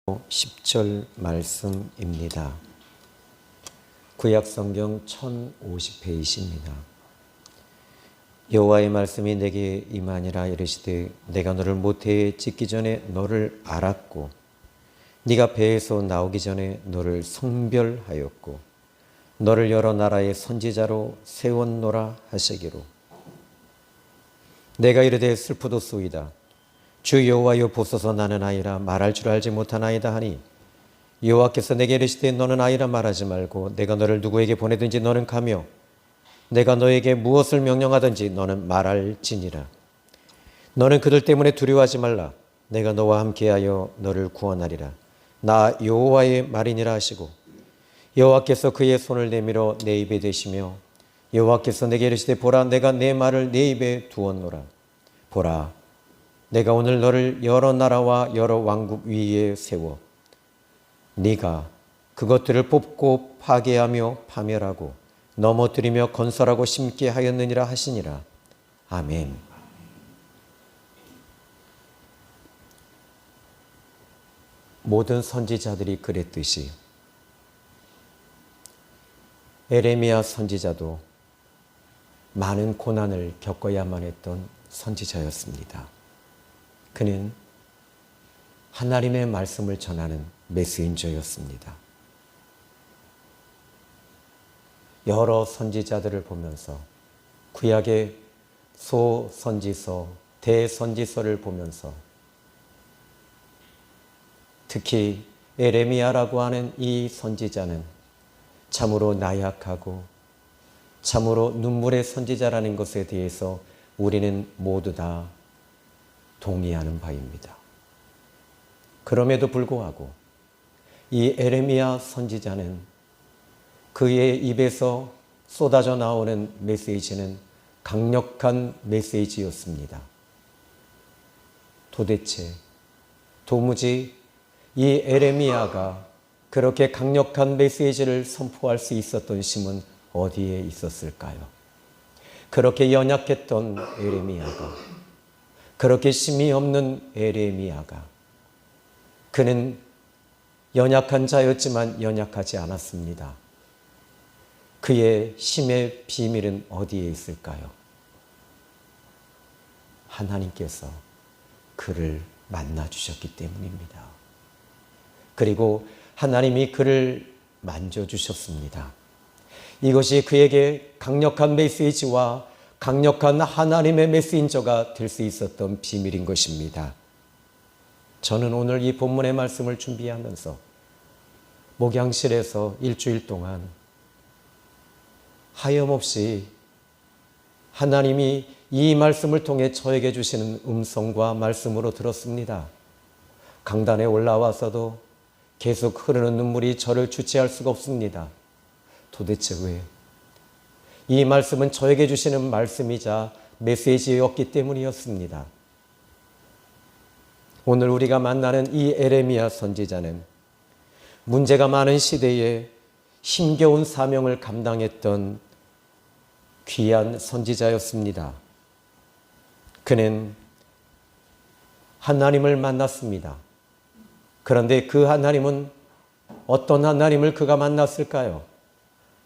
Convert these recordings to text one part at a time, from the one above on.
10절 말씀입니다. 구약성경 1050페이지입니다. 여호와의 말씀이 내게 임하니라. 이르시되 내가 너를 모태에 짓기 전에 너를 알았고 네가 배에서 나오기 전에 너를 성별하였고 너를 여러 나라의 선지자로 세웠노라 하시기로. 내가 이르되 슬프도소이다. 주 여호와여 보소서 나는 아이라 말할 줄 알지 못하나이다 하니 여호와께서 내게 이르시되 너는 아이라 말하지 말고 내가 너를 누구에게 보내든지 너는 가며 내가 너에게 무엇을 명령하든지 너는 말할지니라. 너는 그들 때문에 두려워하지 말라. 내가 너와 함께하여 너를 구원하리라. 나 여호와의 말이니라 하시고 여호와께서 그의 손을 내밀어 내 입에 대시며 여호와께서 내게 이르시되 보라 내가 내 말을 내 입에 두었노라. 보라 내가 오늘 너를 여러 나라와 여러 왕국 위에 세워 네가 그것들을 뽑고 파괴하며 파멸하고 넘어뜨리며 건설하고 심게 하였느니라 하시니라. 아멘. 모든 선지자들이 그랬듯이 에레미야 선지자도 많은 고난을 겪어야만 했던 선지자였습니다. 그는 하나님의 말씀을 전하는 메신저였습니다. 여러 선지자들을 보면서 구약의 소선지서, 대선지서를 보면서 특히 에레미야라고 하는 이 선지자는 참으로 나약하고 참으로 눈물의 선지자라는 것에 대해서 우리는 모두 다 동의하는 바입니다. 그럼에도 불구하고 이 에레미야 선지자는 그의 입에서 쏟아져 나오는 메시지는 강력한 메시지였습니다. 도무지 이 에레미야가 그렇게 강력한 메시지를 선포할 수 있었던 힘은 어디에 있었을까요? 그렇게 연약했던 에레미야가, 그렇게 힘이 없는 에레미야가, 그는 연약한 자였지만 연약하지 않았습니다. 그의 힘의 비밀은 어디에 있을까요? 하나님께서 그를 만나주셨기 때문입니다. 그리고 하나님이 그를 만져주셨습니다. 이것이 그에게 강력한 메시지와 강력한 하나님의 메신저가 될 수 있었던 비밀인 것입니다. 저는 오늘 이 본문의 말씀을 준비하면서 목양실에서 일주일 동안 하염없이 하나님이 이 말씀을 통해 저에게 주시는 음성과 말씀으로 들었습니다. 강단에 올라와서도 계속 흐르는 눈물이 저를 주체할 수가 없습니다. 도대체 왜? 이 말씀은 저에게 주시는 말씀이자 메시지였기 때문이었습니다. 오늘 우리가 만나는 이 에레미야 선지자는 문제가 많은 시대에 힘겨운 사명을 감당했던 귀한 선지자였습니다. 그는 하나님을 만났습니다. 그런데 그 하나님은 어떤 하나님을 그가 만났을까요?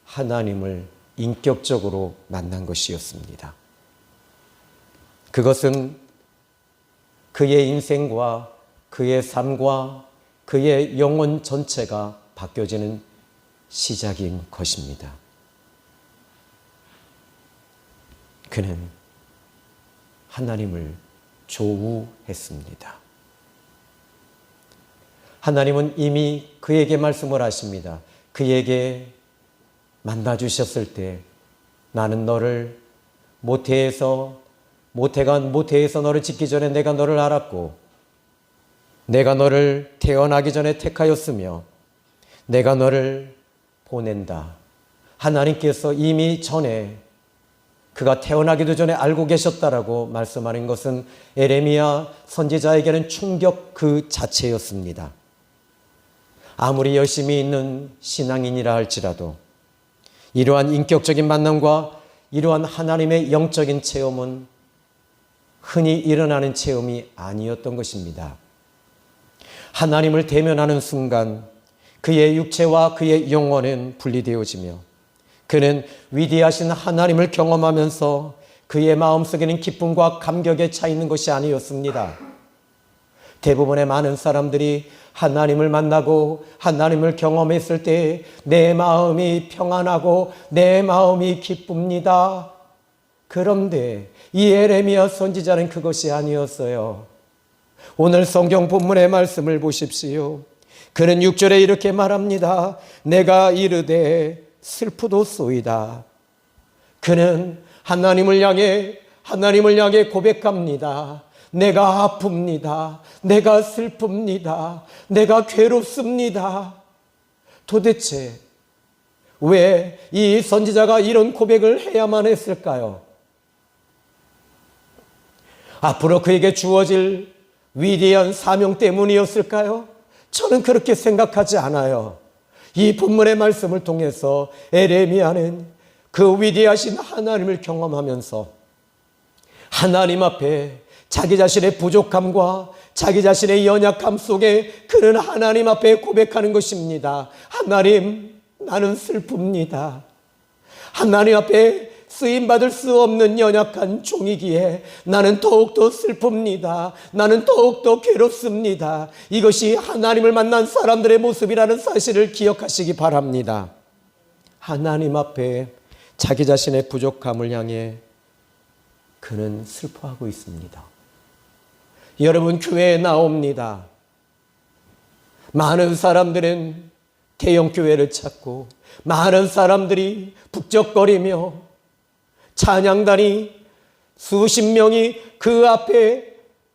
하나님을 인격적으로 만난 것이었습니다. 그것은 그의 인생과 그의 삶과 그의 영혼 전체가 바뀌어지는 시작인 것입니다. 그는 하나님을 조우했습니다. 하나님은 이미 그에게 말씀을 하십니다. 그에게 만나주셨을 때 나는 너를 모태가 모태에서 너를 짓기 전에 내가 너를 알았고 내가 너를 태어나기 전에 택하였으며 내가 너를 보낸다. 하나님께서 이미 전에 그가 태어나기도 전에 알고 계셨다라고 말씀하는 것은 에레미야 선지자에게는 충격 그 자체였습니다. 아무리 열심히 있는 신앙인이라 할지라도 이러한 인격적인 만남과 이러한 하나님의 영적인 체험은 흔히 일어나는 체험이 아니었던 것입니다. 하나님을 대면하는 순간 그의 육체와 그의 영혼은 분리되어지며 그는 위대하신 하나님을 경험하면서 그의 마음속에는 기쁨과 감격에 차 있는 것이 아니었습니다. 대부분의 많은 사람들이 하나님을 만나고 하나님을 경험했을 때 내 마음이 평안하고 내 마음이 기쁩니다. 그런데 이 예레미야 선지자는 그것이 아니었어요. 오늘 성경 본문의 말씀을 보십시오. 그는 6절에 이렇게 말합니다. 내가 이르되 슬프도소이다. 그는 하나님을 향해 고백합니다. 내가 아픕니다. 내가 슬픕니다. 내가 괴롭습니다. 도대체 왜 이 선지자가 이런 고백을 해야만 했을까요? 앞으로 그에게 주어질 위대한 사명 때문이었을까요? 저는 그렇게 생각하지 않아요. 이 본문의 말씀을 통해서 예레미야는 그 위대하신 하나님을 경험하면서 하나님 앞에 자기 자신의 부족함과 자기 자신의 연약함 속에 그는 하나님 앞에 고백하는 것입니다. 하나님, 나는 슬픕니다. 하나님 앞에 쓰임받을 수 없는 연약한 종이기에 나는 더욱더 슬픕니다. 나는 더욱더 괴롭습니다. 이것이 하나님을 만난 사람들의 모습이라는 사실을 기억하시기 바랍니다. 하나님 앞에 자기 자신의 부족함을 향해 그는 슬퍼하고 있습니다. 여러분, 교회에 나옵니다. 많은 사람들은 대형 교회를 찾고 많은 사람들이 북적거리며 찬양단이 수십 명이 그 앞에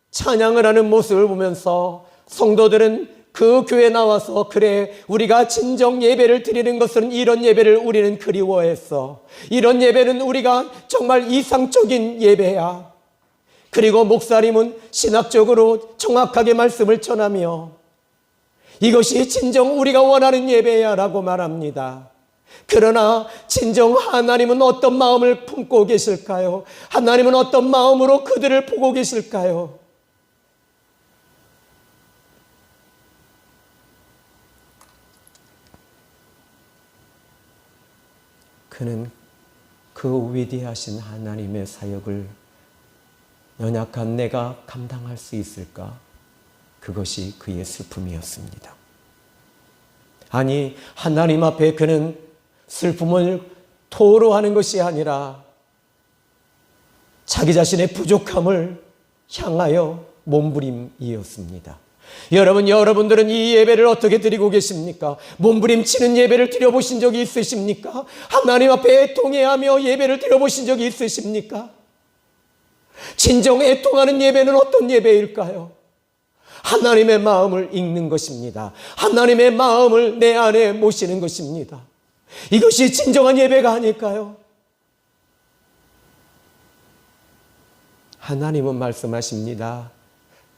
찬양을 하는 모습을 보면서 성도들은 그 교회에 나와서 그래, 우리가 진정 예배를 드리는 것은 이런 예배를 우리는 그리워했어. 이런 예배는 우리가 정말 이상적인 예배야. 그리고 목사님은 신학적으로 정확하게 말씀을 전하며 이것이 진정 우리가 원하는 예배야 라고 말합니다. 그러나 진정 하나님은 어떤 마음을 품고 계실까요? 하나님은 어떤 마음으로 그들을 보고 계실까요? 그는 그 위대하신 하나님의 사역을 연약한 내가 감당할 수 있을까? 그것이 그의 슬픔이었습니다. 아니, 하나님 앞에 그는 슬픔을 토로하는 것이 아니라 자기 자신의 부족함을 향하여 몸부림이었습니다. 여러분들은 이 예배를 어떻게 드리고 계십니까? 몸부림치는 예배를 드려보신 적이 있으십니까? 하나님 앞에 애통해하며 예배를 드려보신 적이 있으십니까? 진정 애통하는 예배는 어떤 예배일까요? 하나님의 마음을 읽는 것입니다. 하나님의 마음을 내 안에 모시는 것입니다. 이것이 진정한 예배가 아닐까요? 하나님은 말씀하십니다.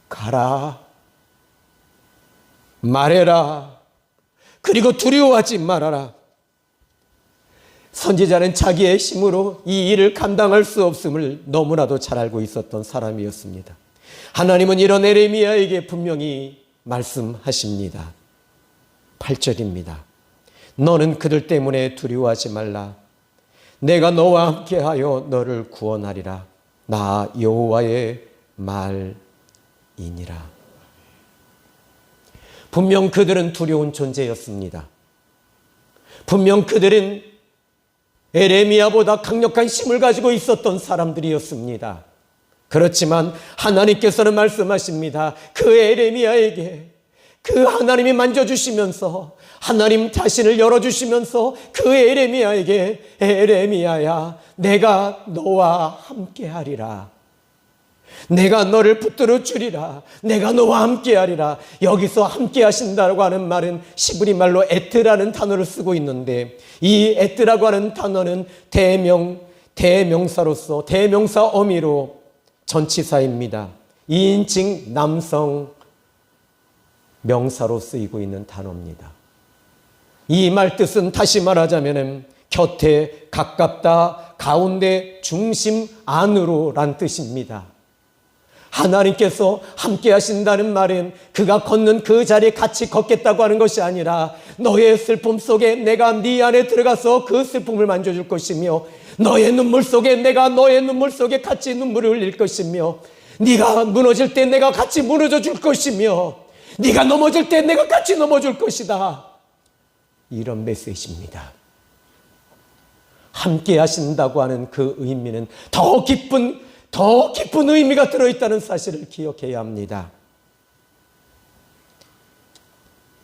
가라, 말해라, 그리고 두려워하지 말아라. 선지자는 자기의 힘으로 이 일을 감당할 수 없음을 너무나도 잘 알고 있었던 사람이었습니다. 하나님은 이런 예레미야에게 분명히 말씀하십니다. 8절입니다. 너는 그들 때문에 두려워하지 말라. 내가 너와 함께하여 너를 구원하리라. 나 여호와의 말이니라. 분명 그들은 두려운 존재였습니다. 분명 그들은 예레미야보다 강력한 힘을 가지고 있었던 사람들이었습니다. 그렇지만 하나님께서는 말씀하십니다. 그 예레미야에게 그 하나님이 만져주시면서 하나님 자신을 열어주시면서 그 예레미야에게 예레미야야, 내가 너와 함께하리라. 내가 너를 붙들어 주리라. 내가 너와 함께하리라. 여기서 함께하신다고 하는 말은 시브리 말로 에트라는 단어를 쓰고 있는데 이 에트라고 하는 단어는 대명사로서 대명사 어미로 전치사입니다. 2인칭 남성 명사로 쓰이고 있는 단어입니다. 이 말 뜻은 다시 말하자면 곁에, 가깝다, 가운데, 중심, 안으로 란 뜻입니다. 하나님께서 함께 하신다는 말은 그가 걷는 그 자리에 같이 걷겠다고 하는 것이 아니라 너의 슬픔 속에 내가 네 안에 들어가서 그 슬픔을 만져줄 것이며, 너의 눈물 속에 내가 너의 눈물 속에 같이 눈물을 흘릴 것이며, 네가 무너질 때 내가 같이 무너져 줄 것이며, 네가 넘어질 때 내가 같이 넘어질 것이다. 이런 메시지입니다. 함께 하신다고 하는 그 의미는 더 깊은 의미가 들어있다는 사실을 기억해야 합니다.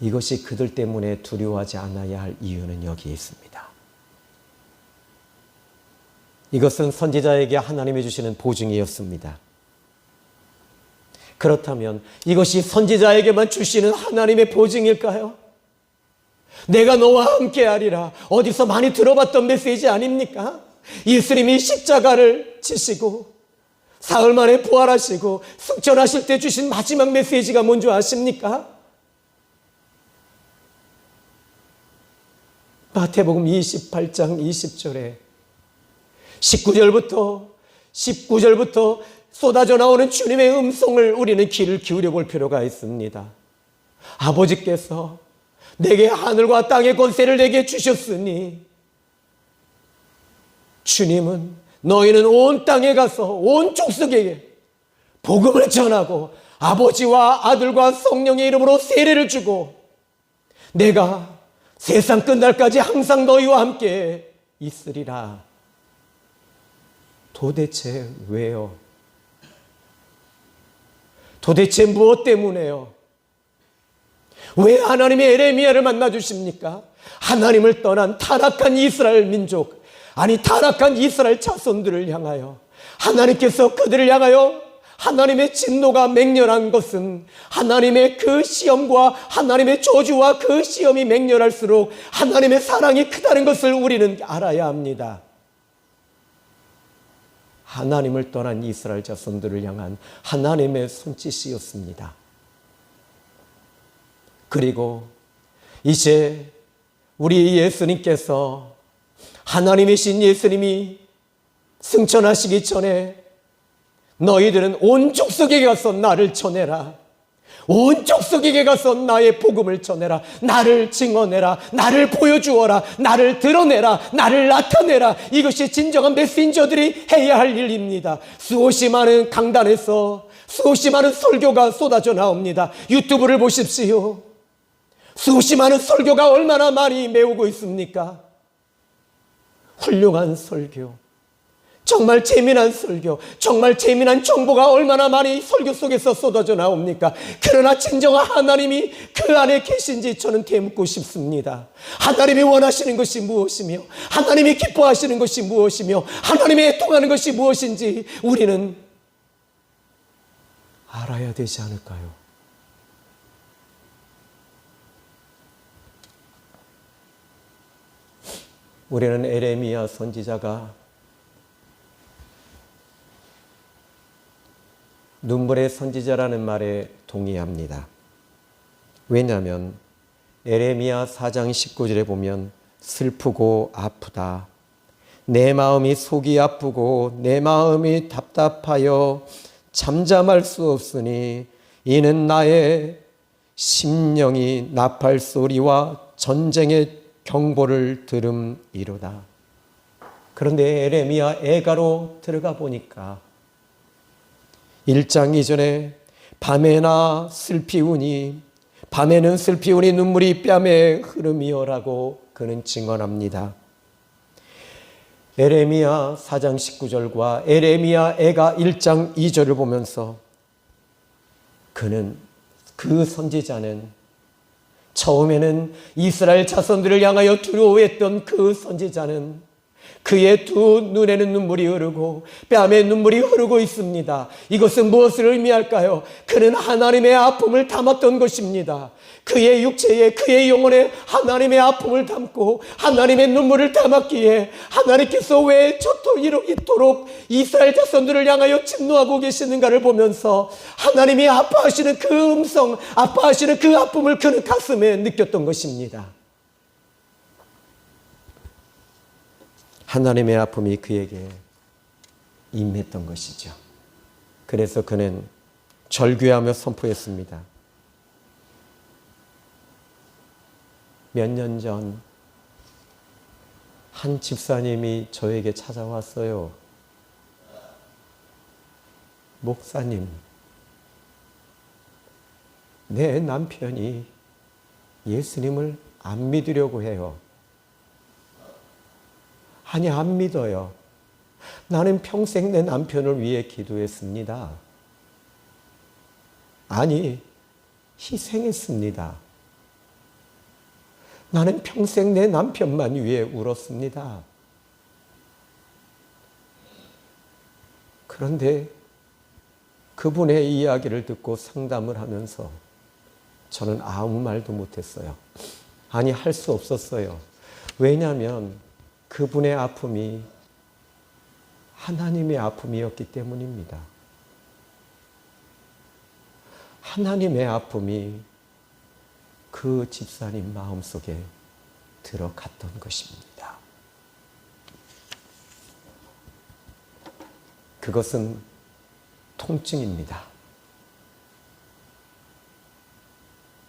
이것이 그들 때문에 두려워하지 않아야 할 이유는 여기에 있습니다. 이것은 선지자에게 하나님이 주시는 보증이었습니다. 그렇다면 이것이 선지자에게만 주시는 하나님의 보증일까요? 내가 너와 함께하리라, 어디서 많이 들어봤던 메시지 아닙니까? 예수님이 십자가를 지시고 사흘 만에 부활하시고 승천하실 때 주신 마지막 메시지가 뭔지 아십니까? 마태복음 28장 20절에 19절부터 쏟아져 나오는 주님의 음성을 우리는 귀를 기울여 볼 필요가 있습니다. 아버지께서 내게 하늘과 땅의 권세를 내게 주셨으니 주님은 너희는 온 땅에 가서 온 족속에게 복음을 전하고 아버지와 아들과 성령의 이름으로 세례를 주고 내가 세상 끝날까지 항상 너희와 함께 있으리라. 도대체 왜요? 도대체 무엇 때문에요? 왜 하나님이 에레미야를 만나 주십니까? 하나님을 떠난 타락한 이스라엘 민족, 아니 타락한 이스라엘 자손들을 향하여 하나님께서 그들을 향하여 하나님의 진노가 맹렬한 것은 하나님의 그 시험과 하나님의 저주와 그 시험이 맹렬할수록 하나님의 사랑이 크다는 것을 우리는 알아야 합니다. 하나님을 떠난 이스라엘 자손들을 향한 하나님의 손짓이었습니다. 그리고 이제 우리 예수님께서, 하나님이신 예수님이 승천하시기 전에 너희들은 온 족속에게 가서 나를 전해라, 온 족속에게 가서 나의 복음을 전해라, 나를 증언해라, 나를 보여주어라, 나를 드러내라, 나를 나타내라. 이것이 진정한 메신저들이 해야 할 일입니다. 수없이 많은 강단에서 수없이 많은 설교가 쏟아져 나옵니다. 유튜브를 보십시오. 수없이 많은 설교가 얼마나 많이 메우고 있습니까? 훌륭한 설교, 정말 재미난 설교, 정말 재미난 정보가 얼마나 많이 설교 속에서 쏟아져 나옵니까? 그러나 진정한 하나님이 그 안에 계신지 저는 되묻고 싶습니다. 하나님이 원하시는 것이 무엇이며, 하나님이 기뻐하시는 것이 무엇이며, 하나님이 애통하는 것이 무엇인지 우리는 알아야 되지 않을까요? 우리는 에레미야 선지자가 눈물의 선지자라는 말에 동의합니다. 왜냐하면 에레미야 4장 19절에 보면 슬프고 아프다, 내 마음이 속이 아프고 내 마음이 답답하여 잠잠할 수 없으니 이는 나의 심령이 나팔 소리와 전쟁의 경보를 들음이로다. 그런데 에레미야 애가로 들어가 보니까 1장 2절에 밤에나 슬피 우니, 밤에는 슬피 우니 눈물이 뺨에 흐름이여라고 그는 증언합니다. 에레미야 4장 19절과 에레미야 애가 1장 2절을 보면서 그 선지자는 처음에는 이스라엘 자손들을 향하여 두려워했던 그 선지자는 그의 두 눈에는 눈물이 흐르고 뺨에 눈물이 흐르고 있습니다. 이것은 무엇을 의미할까요? 그는 하나님의 아픔을 담았던 것입니다. 그의 육체에, 그의 영혼에 하나님의 아픔을 담고 하나님의 눈물을 담았기에 하나님께서 왜 이토록 이스라엘 자손들을 향하여 진노하고 계시는가를 보면서 하나님이 아파하시는 그 음성, 아파하시는 그 아픔을 그는 가슴에 느꼈던 것입니다. 하나님의 아픔이 그에게 임했던 것이죠. 그래서 그는 절규하며 선포했습니다. 몇 년 전 한 집사님이 저에게 찾아왔어요. 목사님, 내 남편이 예수님을 안 믿으려고 해요. 아니, 안 믿어요. 나는 평생 내 남편을 위해 기도했습니다. 아니, 희생했습니다. 나는 평생 내 남편만 위해 울었습니다. 그런데 그분의 이야기를 듣고 상담을 하면서 저는 아무 말도 못했어요. 아니, 할 수 없었어요. 왜냐하면 그분의 아픔이 하나님의 아픔이었기 때문입니다. 하나님의 아픔이 그 집사님 마음속에 들어갔던 것입니다. 그것은 통증입니다.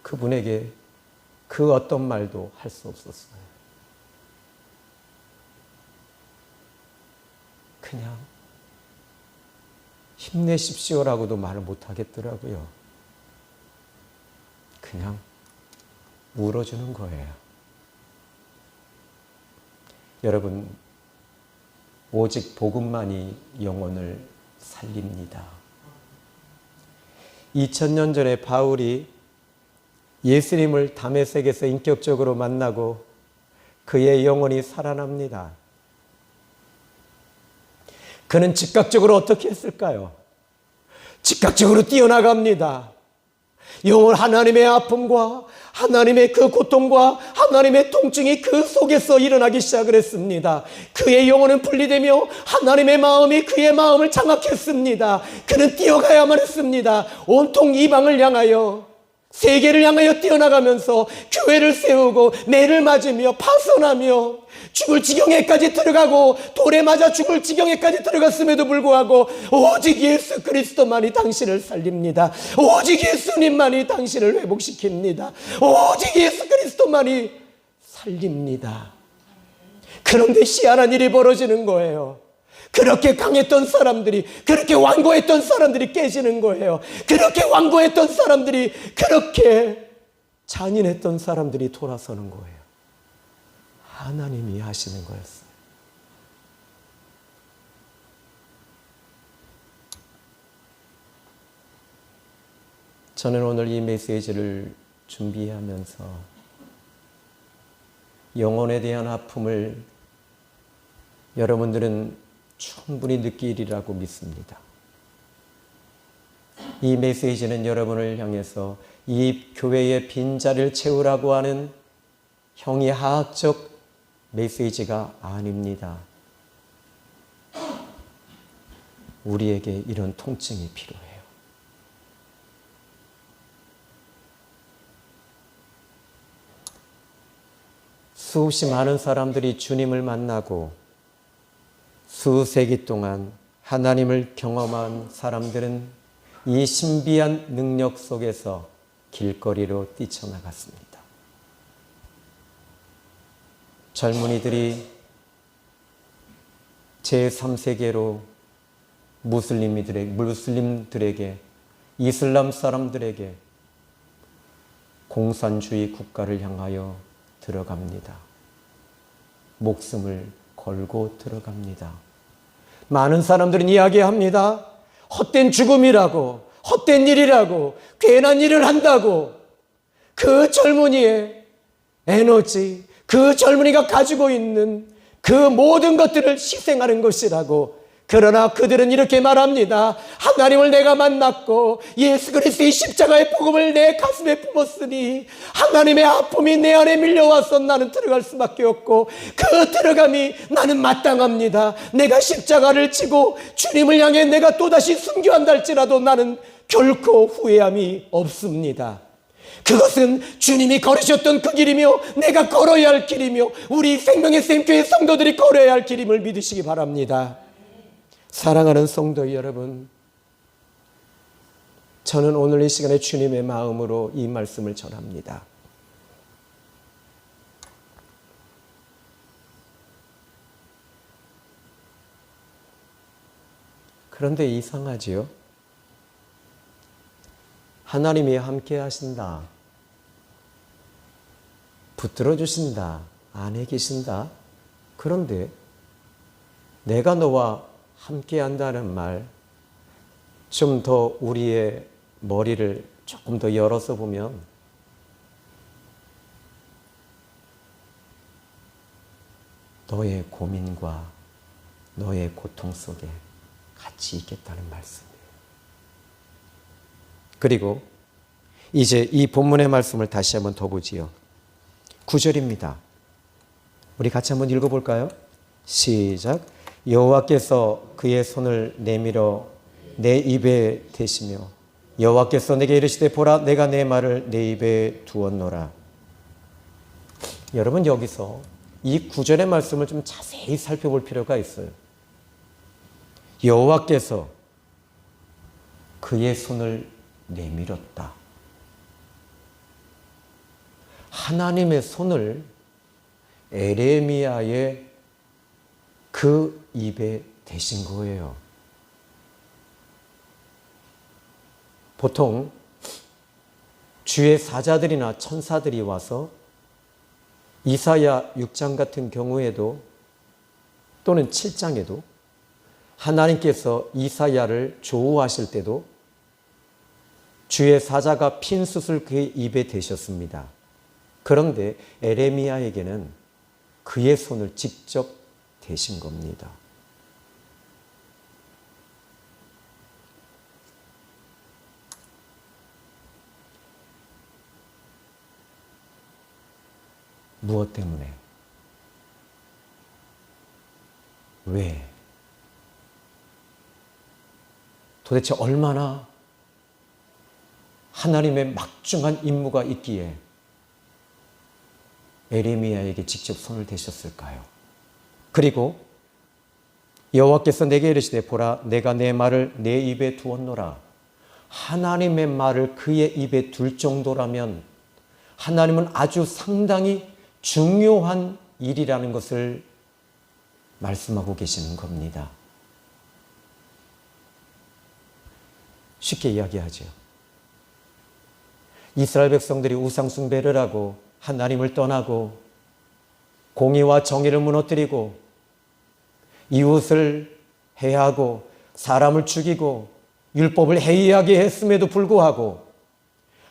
그분에게 그 어떤 말도 할 수 없었어요. 그냥 힘내십시오라고도 말을 못하겠더라고요. 그냥 울어주는 거예요. 여러분, 오직 복음만이 영혼을 살립니다. 2000년 전에 바울이 예수님을 다메섹에서 인격적으로 만나고 그의 영혼이 살아납니다. 그는 즉각적으로 어떻게 했을까요? 즉각적으로 뛰어나갑니다. 영혼 하나님의 아픔과 하나님의 그 고통과 하나님의 통증이 그 속에서 일어나기 시작을 했습니다. 그의 영혼은 분리되며 하나님의 마음이 그의 마음을 장악했습니다. 그는 뛰어가야만 했습니다. 온통 이방을 향하여, 세계를 향하여 뛰어나가면서 교회를 세우고 매를 맞으며 파선하며 죽을 지경에까지 들어가고 돌에 맞아 죽을 지경에까지 들어갔음에도 불구하고 오직 예수 그리스도만이 당신을 살립니다. 오직 예수님만이 당신을 회복시킵니다. 오직 예수 그리스도만이 살립니다. 그런데 희한한 일이 벌어지는 거예요. 그렇게 강했던 사람들이, 그렇게 완고했던 사람들이 깨지는 거예요. 그렇게 완고했던 사람들이, 그렇게 잔인했던 사람들이 돌아서는 거예요. 하나님이 하시는 거였어요. 저는 오늘 이 메시지를 준비하면서 영혼에 대한 아픔을 여러분들은 충분히 느끼리라고 믿습니다. 이 메시지는 여러분을 향해서 이 교회의 빈자리를 채우라고 하는 형이하학적 메시지가 아닙니다. 우리에게 이런 통증이 필요해요. 수없이 많은 사람들이 주님을 만나고 수세기 동안 하나님을 경험한 사람들은 이 신비한 능력 속에서 길거리로 뛰쳐나갔습니다. 젊은이들이 제3세계로 무슬림들에게, 이슬람 사람들에게 공산주의 국가를 향하여 들어갑니다. 목숨을 걸고 들어갑니다. 많은 사람들은 이야기합니다. 헛된 죽음이라고, 헛된 일이라고, 괜한 일을 한다고. 그 젊은이의 에너지, 그 젊은이가 가지고 있는 그 모든 것들을 희생하는 것이라고. 그러나 그들은 이렇게 말합니다. 하나님을 내가 만났고 예수 그리스도의 십자가의 복음을 내 가슴에 품었으니 하나님의 아픔이 내 안에 밀려와서 나는 들어갈 수밖에 없고 그 들어감이 나는 마땅합니다. 내가 십자가를 지고 주님을 향해 내가 또다시 순교한다 할지라도 나는 결코 후회함이 없습니다. 그것은 주님이 걸으셨던 그 길이며 내가 걸어야 할 길이며 우리 생명의 샘교회 성도들이 걸어야 할 길임을 믿으시기 바랍니다. 사랑하는 성도 여러분, 저는 오늘 이 시간에 주님의 마음으로 이 말씀을 전합니다. 그런데 이상하지요? 하나님이 함께 하신다, 붙들어 주신다, 안에 계신다. 그런데 내가 너와 함께 한다는 말, 좀 더 우리의 머리를 조금 더 열어서 보면 너의 고민과 너의 고통 속에 같이 있겠다는 말씀이에요. 그리고 이제 이 본문의 말씀을 다시 한번 더 보지요. 9절입니다. 우리 같이 한번 읽어볼까요? 시작. 여호와께서 그의 손을 내밀어 내 입에 대시며 여호와께서 내게 이르시되 보라 내가 내 말을 내 입에 두었노라. 여러분, 여기서 이 9절의 말씀을 좀 자세히 살펴볼 필요가 있어요. 여호와께서 그의 손을 내밀었다. 하나님의 손을 에레미야의 그 입에 대신 거예요. 보통 주의 사자들이나 천사들이 와서 이사야 6장 같은 경우에도 또는 7장에도 하나님께서 이사야를 조우하실 때도 주의 사자가 핀 숯을 그의 입에 대셨습니다. 그런데 에레미야에게는 그의 손을 직접 대신 겁니다. 무엇 때문에? 왜? 도대체 얼마나 하나님의 막중한 임무가 있기에 에레미야에게 직접 손을 대셨을까요? 그리고 여호와께서 내게 이르시되 보라 내가 내 말을 내 입에 두었노라. 하나님의 말을 그의 입에 둘 정도라면 하나님은 아주 상당히 중요한 일이라는 것을 말씀하고 계시는 겁니다. 쉽게 이야기하죠. 이스라엘 백성들이 우상 숭배를 하고 하나님을 떠나고 공의와 정의를 무너뜨리고 이웃을 해하고 사람을 죽이고 율법을 해이하게 했음에도 불구하고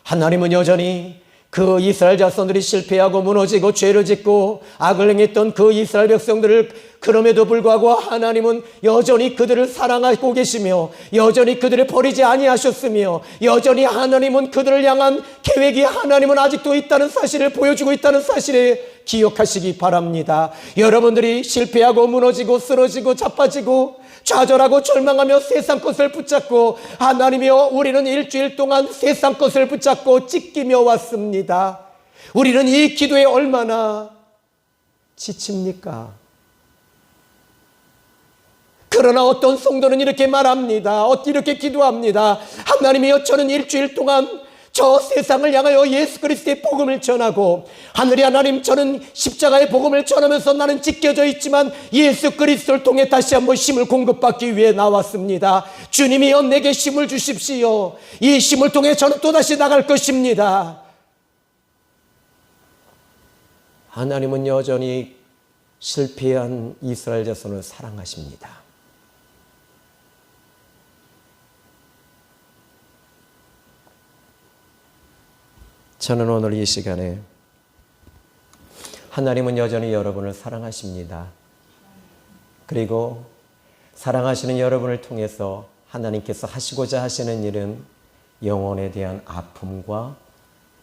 하나님은 여전히 그 이스라엘 자손들이 실패하고 무너지고 죄를 짓고 악을 행했던 그 이스라엘 백성들을 그럼에도 불구하고 하나님은 여전히 그들을 사랑하고 계시며 여전히 그들을 버리지 아니하셨으며 여전히 하나님은 그들을 향한 계획이 하나님은 아직도 있다는 사실을 보여주고 있다는 사실을 기억하시기 바랍니다. 여러분들이 실패하고 무너지고 쓰러지고 자빠지고 좌절하고 절망하며 세상 것을 붙잡고 하나님이여 우리는 일주일 동안 세상 것을 붙잡고 찢기며 왔습니다. 우리는 이 기도에 얼마나 지칩니까? 그러나 어떤 성도는 이렇게 말합니다. 이렇게 기도합니다. 하나님이여 저는 일주일 동안 저 세상을 향하여 예수 그리스도의 복음을 전하고 하늘의 하나님 저는 십자가의 복음을 전하면서 나는 찢겨져 있지만 예수 그리스도를 통해 다시 한번 힘을 공급받기 위해 나왔습니다. 주님이여 내게 힘을 주십시오. 이 힘을 통해 저는 또다시 나갈 것입니다. 하나님은 여전히 실패한 이스라엘 자손을 사랑하십니다. 저는 오늘 이 시간에 하나님은 여전히 여러분을 사랑하십니다. 그리고 사랑하시는 여러분을 통해서 하나님께서 하시고자 하시는 일은 영혼에 대한 아픔과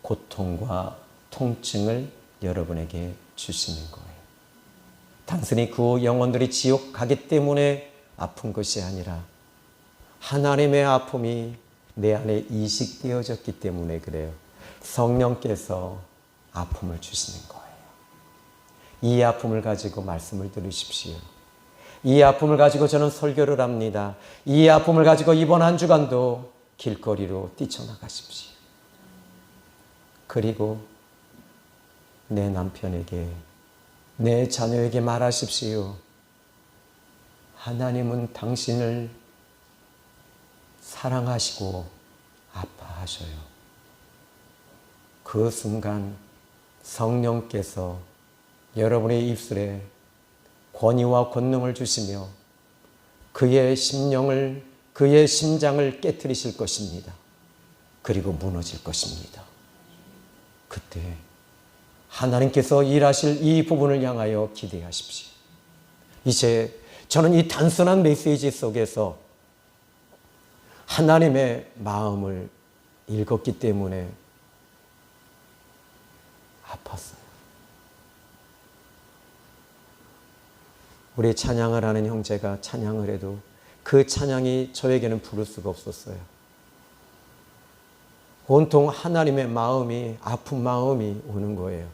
고통과 통증을 여러분에게 주시는 거예요. 단순히 그 영혼들이 지옥 가기 때문에 아픈 것이 아니라 하나님의 아픔이 내 안에 이식되어졌기 때문에 그래요. 성령께서 아픔을 주시는 거예요. 이 아픔을 가지고 말씀을 들으십시오. 이 아픔을 가지고 저는 설교를 합니다. 이 아픔을 가지고 이번 한 주간도 길거리로 뛰쳐나가십시오. 그리고 내 남편에게, 내 자녀에게 말하십시오. 하나님은 당신을 사랑하시고 아파하셔요. 그 순간 성령께서 여러분의 입술에 권위와 권능을 주시며 그의 심령을, 그의 심장을 깨트리실 것입니다. 그리고 무너질 것입니다. 그때 하나님께서 일하실 이 부분을 향하여 기대하십시오. 이제 저는 이 단순한 메시지 속에서 하나님의 마음을 읽었기 때문에 아팠어요. 우리 찬양을 하는 형제가 찬양을 해도 그 찬양이 저에게는 부를 수가 없었어요. 온통 하나님의 마음이, 아픈 마음이 오는 거예요.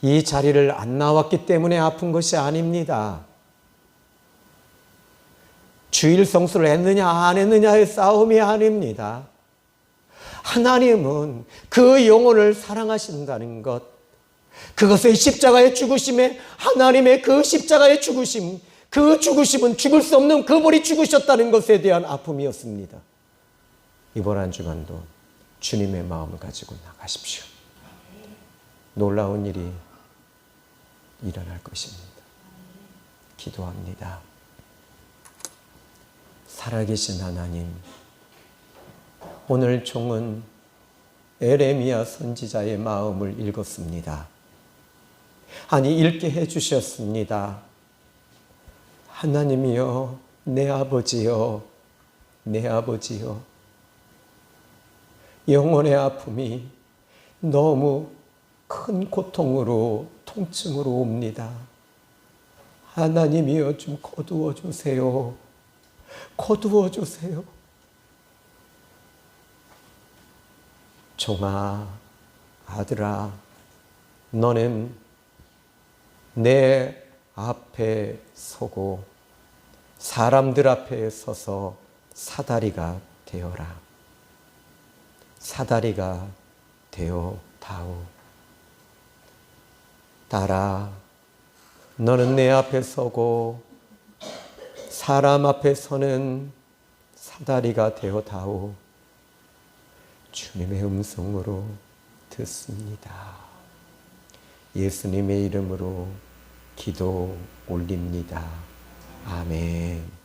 이 자리를 안 나왔기 때문에 아픈 것이 아닙니다. 주일 성수를 했느냐 안 했느냐의 싸움이 아닙니다. 하나님은 그 영혼을 사랑하신다는 것, 그것의 십자가의 죽으심에 하나님의 그 십자가의 죽으심, 그 죽으심은 죽을 수 없는 그분이 죽으셨다는 것에 대한 아픔이었습니다. 이번 한 주간도 주님의 마음을 가지고 나가십시오. 놀라운 일이 일어날 것입니다. 기도합니다. 살아계신 하나님, 오늘 종은 에레미야 선지자의 마음을 읽었습니다. 아니, 읽게 해주셨습니다. 하나님이여, 내 아버지여, 내 아버지여, 영혼의 아픔이 너무 큰 고통으로, 통증으로 옵니다. 하나님이여, 좀 거두어 주세요. 거두어 주세요. 종아, 아들아, 너는 내 앞에 서고 사람들 앞에 서서 사다리가 되어라. 사다리가 되어 다오. 딸아, 너는 내 앞에 서고 사람 앞에 서는 사다리가 되어 다오. 주님의 음성으로 듣습니다. 예수님의 이름으로 기도 올립니다. 아멘.